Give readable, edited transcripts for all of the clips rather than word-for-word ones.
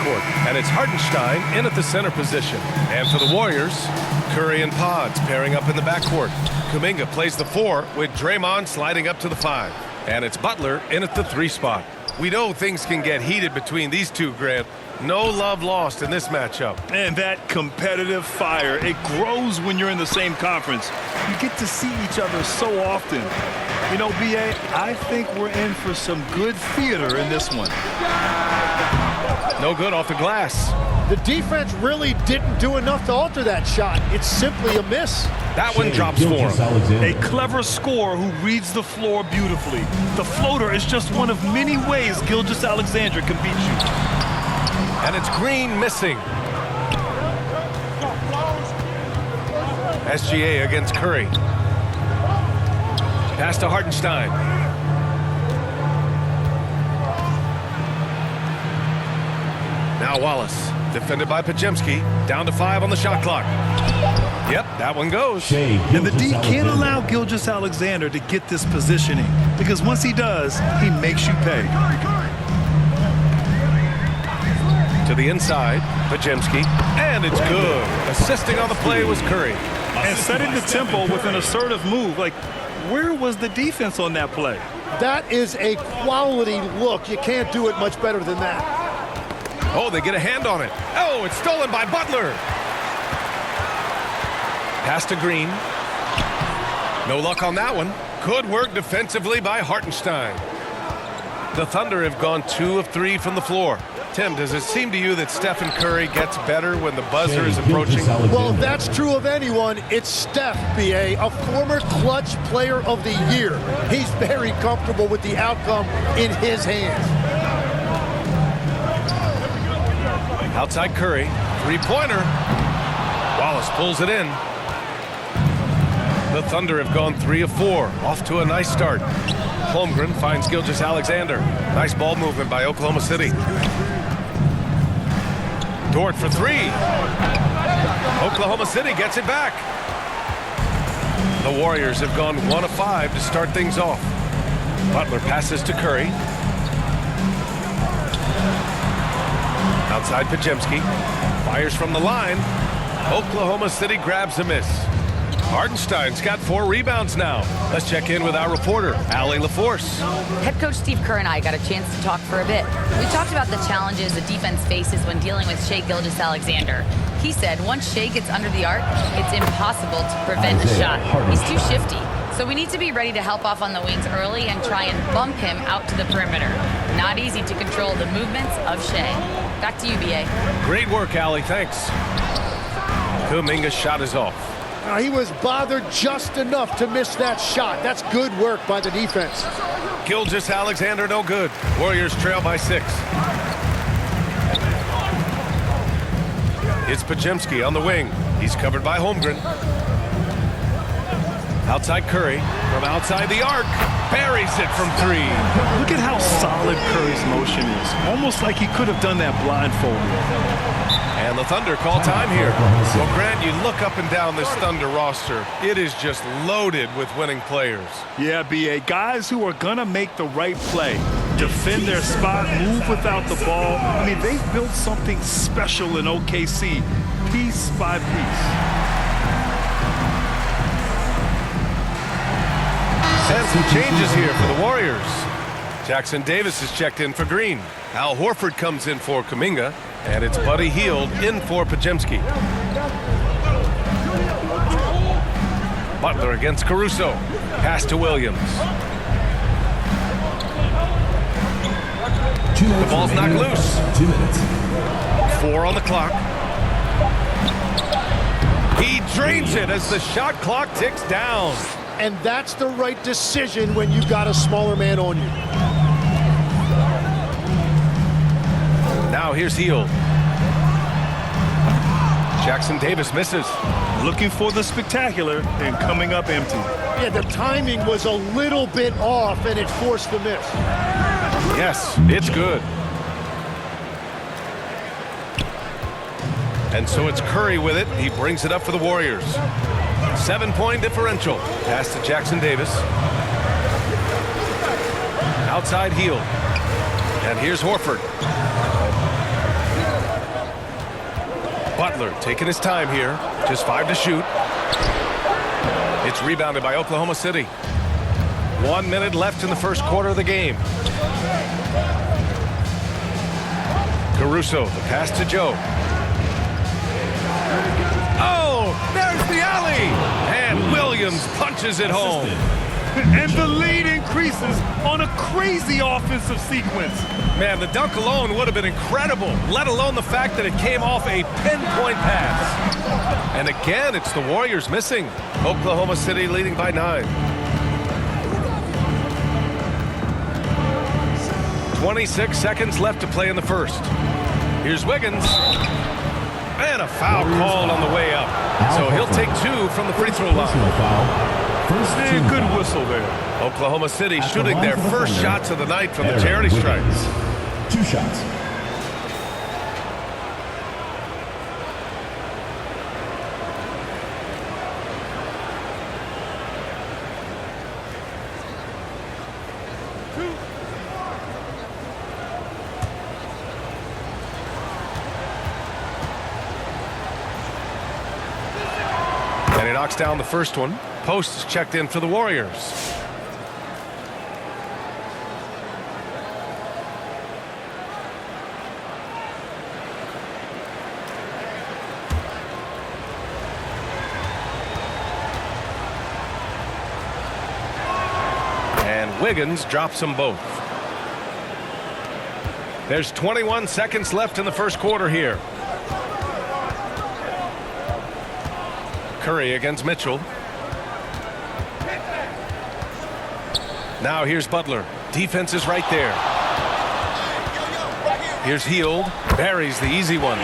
backcourt. And it's Hartenstein in at the center position. And for the Warriors, Curry and Pods pairing up in the backcourt. Kuminga plays the 4 with Draymond sliding up to the 5. And it's Butler in at the 3 spot. We know things can get heated between these two, Grant. No love lost in this matchup. And that competitive fire, it grows when you're in the same conference. You get to see each other so often. You know, B.A., I think we're in for some good theater in this one. No good off the glass. The defense really didn't do enough to alter that shot. It's simply a miss. That one drops for him. A clever scorer who reads the floor beautifully. The floater is just one of many ways Gilgeous-Alexander can beat you. And it's Green missing. SGA against Curry. Pass to Hartenstein. Now Wallace, defended by Podziemski, down to 5 on the shot clock. Yep, that one goes. And the D can't allow Gilgeous-Alexander to get this positioning, because once he does, he makes you pay. To the inside, Podziemski, and it's good. Assisting on the play was Curry. And setting the tempo with an assertive move. Like, where was the defense on that play? That is a quality look. You can't do it much better than that. Oh, they get a hand on it. Oh, it's stolen by Butler. Pass to Green. No luck on that one. Good work defensively by Hartenstein. The Thunder have gone 2 of 3 from the floor. Tim, does it seem to you that Stephen Curry gets better when the buzzer is approaching? Well, if that's true of anyone, it's Steph, B.A., a former clutch player of the year. He's very comfortable with the outcome in his hands. Outside Curry, 3-pointer. Wallace pulls it in. The Thunder have gone 3 of 4, off to a nice start. Holmgren finds Gilgeous-Alexander. Nice ball movement by Oklahoma City. Dort for 3. Oklahoma City gets it back. The Warriors have gone 1 of 5 to start things off. Butler passes to Curry. Outside Podziemski. Fires from the line. Oklahoma City grabs a miss. Hartenstein's got 4 rebounds now. Let's check in with our reporter, Allie LaForce. Head coach Steve Kerr and I got a chance to talk for a bit. We talked about the challenges the defense faces when dealing with Shai Gilgeous-Alexander. He said once Shai gets under the arc, it's impossible to prevent a shot. He's too shifty. So we need to be ready to help off on the wings early and try and bump him out to the perimeter. Not easy to control the movements of Shai. Back to you, B.A. Great work, Allie. Thanks. Kuminga's shot is off. He was bothered just enough to miss that shot. That's good work by the defense. Gilgeous-Alexander no good. Warriors trail by 6. It's Podziemski on the wing. He's covered by Holmgren. Outside Curry. From outside the arc. Buries it from 3. Look at how solid Curry's motion is. Almost like he could have done that blindfolded. And the Thunder call time here. Well, Grant, you look up and down this Thunder roster. It is just loaded with winning players. Yeah, B.A. Guys who are going to make the right play. Defend their spot, move without the ball. I mean, they've built something special in OKC, piece by piece. And some changes here for the Warriors. Jackson Davis is checked in for Green. Al Horford comes in for Kuminga. And it's Buddy Hield in for Podziemski. Butler against Caruso. Pass to Williams. The ball's knocked loose. 2 minutes. 4 on the clock. He drains it as the shot clock ticks down. And that's the right decision when you've got a smaller man on you. Now here's Hield. Jackson Davis misses. Looking for the spectacular and coming up empty. Yeah, the timing was a little bit off and it forced the miss. Yes, it's good. And so it's Curry with it. He brings it up for the Warriors. 7-point differential. Pass to Jackson Davis. Outside Hield. And here's Horford. Butler taking his time here. Just 5 to shoot. It's rebounded by Oklahoma City. 1 minute left in the first quarter of the game. Caruso, the pass to Joe. Oh, there's the alley! And Williams punches it home. And the lead increases on a crazy offensive sequence. Man, the dunk alone would have been incredible, let alone the fact that it came off a pinpoint pass. And again, it's the Warriors missing. Oklahoma City leading by 9. 26 seconds left to play in the first. Here's Wiggins. And a foul called on the way up. So he'll take 2 from the free throw line. Good whistle there. Oklahoma City shooting their first shots of the night from the charity stripes. 2 shots. And he knocks down the first one. Post is checked in for the Warriors. And Wiggins drops them both. There's 21 seconds left in the first quarter here. Curry against Mitchell. Now here's Butler. Defense is right there. Here's Hield. Buries the easy one.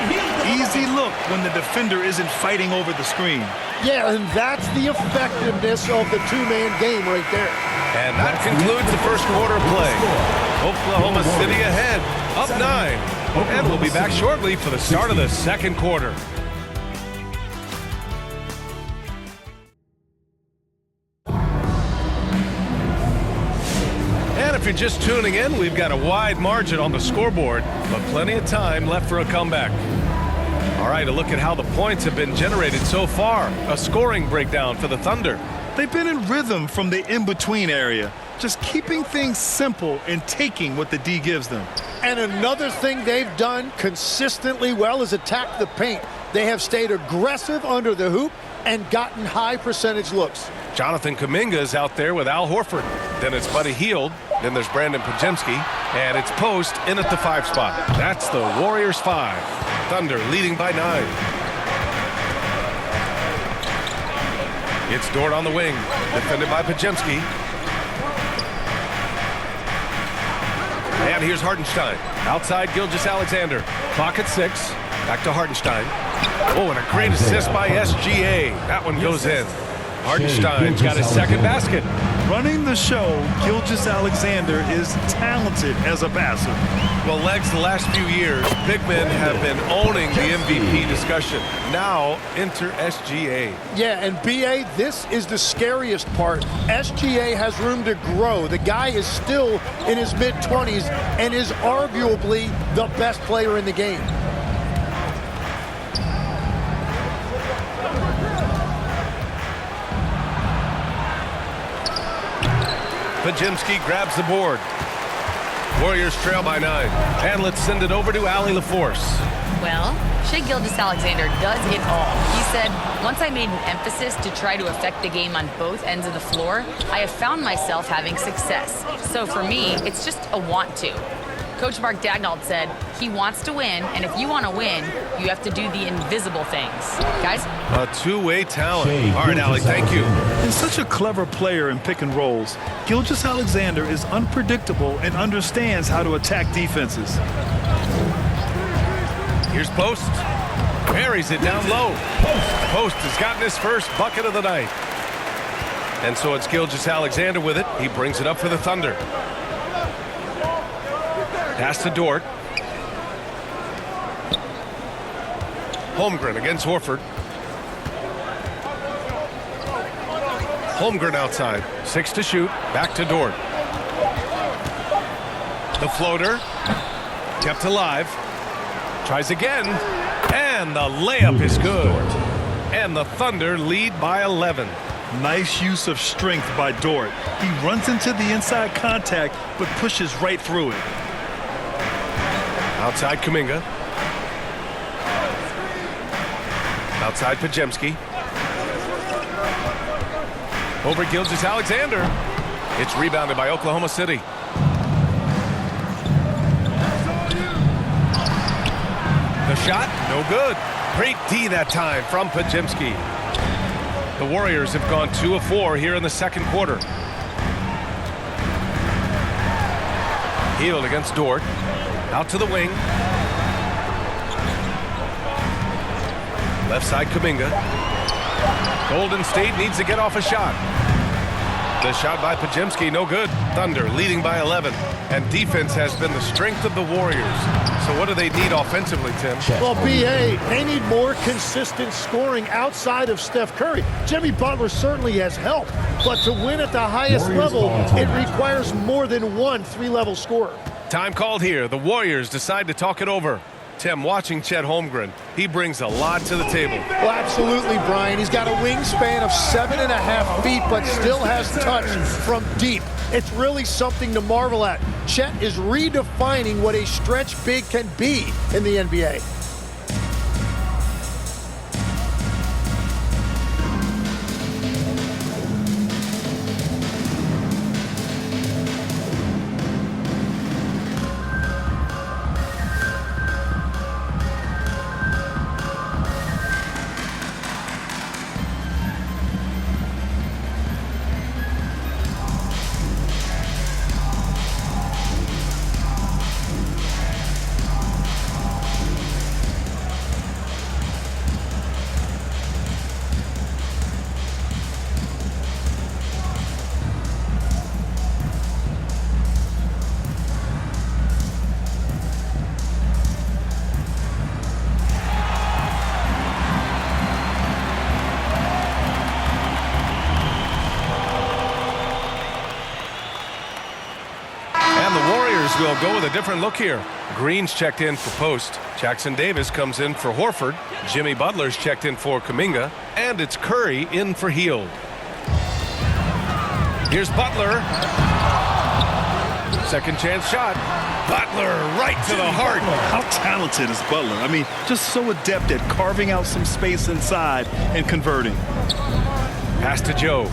Easy look when the defender isn't fighting over the screen. Yeah, and that's the effectiveness of the two-man game right there. And that concludes the first quarter of play. Oklahoma City ahead, up 9. And we'll be back shortly for the start of the second quarter. If you're just tuning in, we've got a wide margin on the scoreboard, but plenty of time left for a comeback. All right, a look at how the points have been generated so far. A scoring breakdown for the Thunder. They've been in rhythm from the in-between area, just keeping things simple and taking what the D gives them. And another thing they've done consistently well is attack the paint. They have stayed aggressive under the hoop and gotten high percentage looks. Jonathan Kuminga is out there with Al Horford. Then it's Buddy Hield. Then there's Brandon Podziemski. And it's Post in at the 5 spot. That's the Warriors 5. Thunder leading by 9. It's Dort on the wing. Defended by Podziemski. And here's Hartenstein. Outside Gilgeous-Alexander. Clock at 6. Back to Hartenstein. Oh, and a great assist by SGA. That one goes in. Hartenstein's got his second basket. Running the show, Gilgeous-Alexander is talented as a passer. Well, Legs, the last few years, big men have been owning the MVP discussion. Now, enter SGA. Yeah, and BA, this is the scariest part. SGA has room to grow. The guy is still in his mid-20s and is arguably the best player in the game. Podziemski grabs the board. Warriors trail by 9. And let's send it over to Allie LaForce. Well, Shai Gilgeous-Alexander does it all. He said, once I made an emphasis to try to affect the game on both ends of the floor, I have found myself having success. So for me, it's just a want to. Coach Mark Daigneault said he wants to win, and if you want to win, you have to do the invisible things. Guys? A two-way talent. All right, Allie, thank you. He's such a clever player in pick and rolls. Gilgeous-Alexander is unpredictable and understands how to attack defenses. Here's Post. Buries it down low. Post has gotten his first bucket of the night. And so it's Gilgeous-Alexander with it. He brings it up for the Thunder. Pass to Dort. Holmgren against Horford. Holmgren outside. 6 to shoot. Back to Dort. The floater. Kept alive. Tries again. And And the layup is good. And the Thunder lead by 11. Nice use of strength by Dort. He runs into the inside contact, but pushes right through it. Outside Kuminga. Outside Podziemski. Over Gilgeous-Alexander. It's rebounded by Oklahoma City. The shot, no good. Great D that time from Podziemski. The Warriors have gone 2 of 4 here in the second quarter. Hield against Dort. Out to the wing. Left side Kuminga. Golden State needs to get off a shot. The shot by Podziemski, no good. Thunder leading by 11. And defense has been the strength of the Warriors. So what do they need offensively, Tim? Well, B.A., they need more consistent scoring outside of Steph Curry. Jimmy Butler certainly has helped, but to win at the highest level, it requires more than one three-level scorer. Time called here. The Warriors decide to talk it over. Tim, watching Chet Holmgren, he brings a lot to the table. Well, absolutely, Brian. He's got a wingspan of 7.5 feet, but still has touch from deep. It's really something to marvel at. Chet is redefining what a stretch big can be in the NBA. Will go with a different look here. Green's checked in for Post. Jackson Davis comes in for Horford. Jimmy Butler's checked in for Kuminga. And it's Curry in for Hield. Here's Butler. Second chance shot. Butler right to the heart. How talented is Butler? I mean, just so adept at carving out some space inside and converting. Pass to Joe.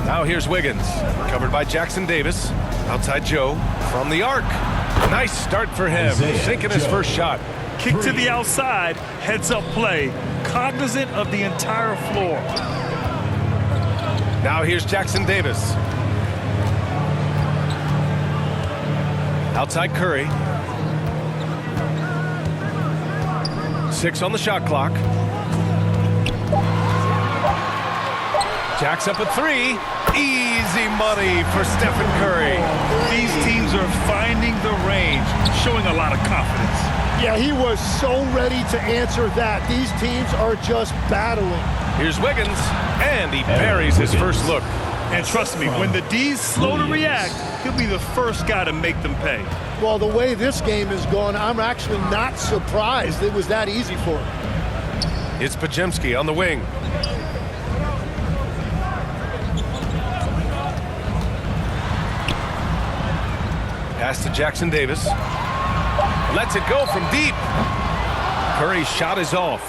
Now here's Wiggins, covered by Jackson Davis. Outside Joe, from the arc. Nice start for him, sinking his first shot. Kick to the outside, heads-up play, cognizant of the entire floor. Now here's Jackson Davis. Outside Curry. 6 on the shot clock. Jacks up at 3. Easy money for Stephen Curry. These teams are finding the range, showing a lot of confidence. Yeah, he was so ready to answer that. These teams are just battling. Here's Wiggins, and he buries his first look. And trust me, when the D's slow to react, he'll be the first guy to make them pay. Well, the way this game is going, I'm actually not surprised it was that easy for him. It's Podziemski on the wing. Pass to Jackson Davis. Lets it go from deep. Curry's shot is off.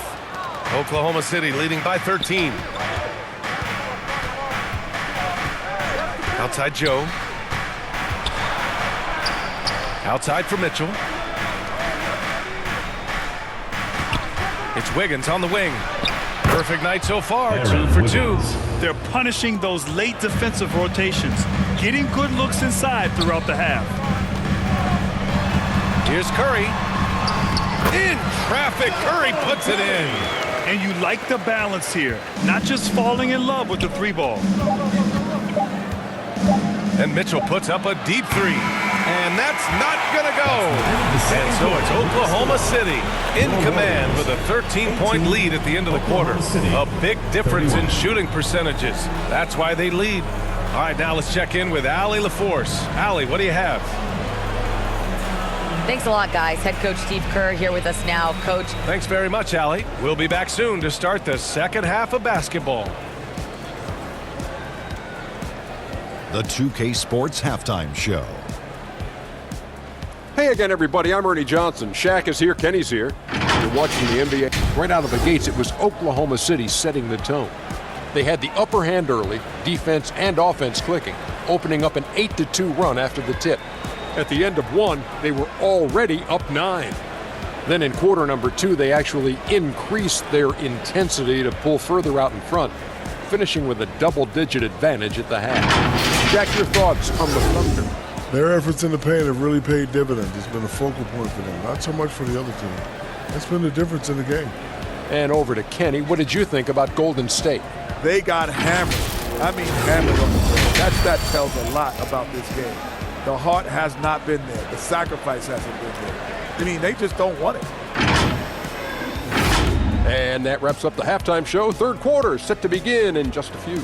Oklahoma City leading by 13. Outside Joe. Outside for Mitchell. It's Wiggins on the wing. Perfect night so far, 2 for 2. They're punishing those late defensive rotations, getting good looks inside throughout the half. Here's Curry. In traffic, Curry puts it in. And you like the balance here, not just falling in love with the 3-ball. And Mitchell puts up a deep 3. And that's not going to go. And so it's Oklahoma City in command with a 13-point lead at the end of the quarter. A big difference in shooting percentages. That's why they lead. All right, now let's check in with Allie LaForce. Allie, what do you have? Thanks a lot, guys. Head coach Steve Kerr here with us now. Coach. Thanks very much, Allie. We'll be back soon to start the second half of basketball. The 2K Sports Halftime Show. Hey again, everybody. I'm Ernie Johnson. Shaq is here. Kenny's here. You're watching the NBA. Right out of the gates, it was Oklahoma City setting the tone. They had the upper hand early, defense and offense clicking, opening up an 8-2 run after the tip. At the end of one, they were already up 9. Then in quarter number 2, they actually increased their intensity to pull further out in front, finishing with a double-digit advantage at the half. Jack, your thoughts on the Thunder? Their efforts in the paint have really paid dividends. It's been a focal point for them, not so much for the other team. That's been the difference in the game. And over to Kenny. What did you think about Golden State? They got hammered. I mean, hammered on the floor. That tells a lot about this game. The heart has not been there. The sacrifice hasn't been there. I mean, they just don't want it. And that wraps up the halftime show. Third quarter set to begin in just a few.